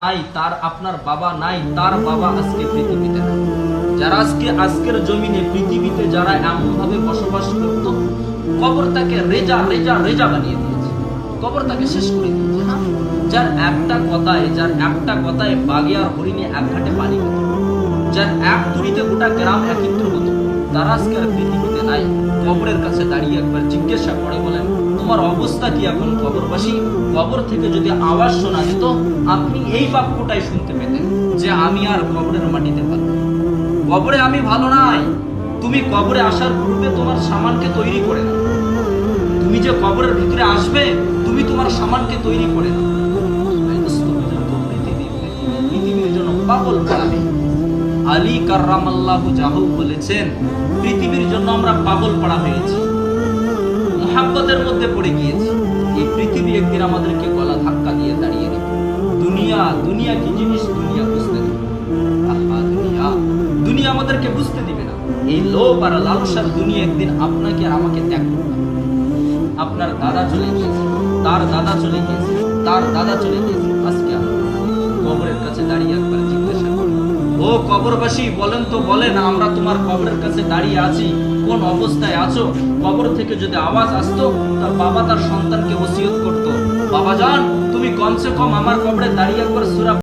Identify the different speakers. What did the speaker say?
Speaker 1: নাই, তার আপনার বাবা নাই, তার বাবা আজকে পৃথিবীতে নাই। যারা আজকের জমিনে পৃথিবীতে যারা এমন ভাবে বসবাস করত, কবর তাকে রেজা রেজা রেজা বানিয়ে দিয়েছে, কবর তাকে শেষ করে দিয়েছে। যার একটা কথায় বাঘে আর হরিণে এক ঘাটে পানি হতো, যার এক তুড়িতে গোটা গ্রাম একত্র হতো, তারা আজকে আর পৃথিবীতে নাই। কবরের কাছে দাঁড়িয়ে একবার জিজ্ঞাসা করে বলেন, তোমার অবস্থা কি এখন কবরবাসী? কবর থেকে যদি আওয়াজ শোনা যেত, আপনি এই বাক্যটাই শুনতে পেতেন যে আমি আর কবরের মাটিতে ভালো, কবরে আমি ভালো নাই। তুমি কবরে আসার পূর্বে তোমার সামানকে তৈরি করে নাও, তুমি যে কবরের ভিতরে আসবে, তুমি তোমার সামানকে তৈরি করে নাও। পৃথিবীর জন্য পাগল পাড়াবে। আলী কাররামাল্লাহু জাহু বলেছেন, পৃথিবীর জন্য আমরা পাগল পাড়া হয়েছি, মুহাব্বতের মধ্যে পড়ে গিয়েছি। এই পৃথিবী একদিন আমাদেরকে গলা ধাক্কা দিয়ে দাঁড়িয়ে দেবে। দুনিয়া দুনিয়া কি জিনিস, দুনিয়া বুঝতে দেবে। দুনিয়া আমাদেরকে বুঝতে দিবে না। এই লোভ আর লালসার দুনিয়া একদিন আপনাকে আর আমাকে ত্যাগ করবে। আপনার দাদা চলে গিয়েছে, তার দাদা চলে গিয়েছে, তার দাদা চলে গিয়েছে। আজকে কবরের কাছে দাঁড়িয়ে একবার জিজ্ঞাসা করি, ও কবরবাসী, বলেন তো বলেন, আমরা তোমার কবরের কাছে দাঁড়িয়ে আছি, কোন অবস্থায় আছো? কবর থেকে যদি আওয়াজ আসতো, তার বাবা তার সন্তানকে ওসিয়ত করতো, বাবা জান, তুমি কমসে কম আমার কবরে দাঁড়িয়ে একবার সূরা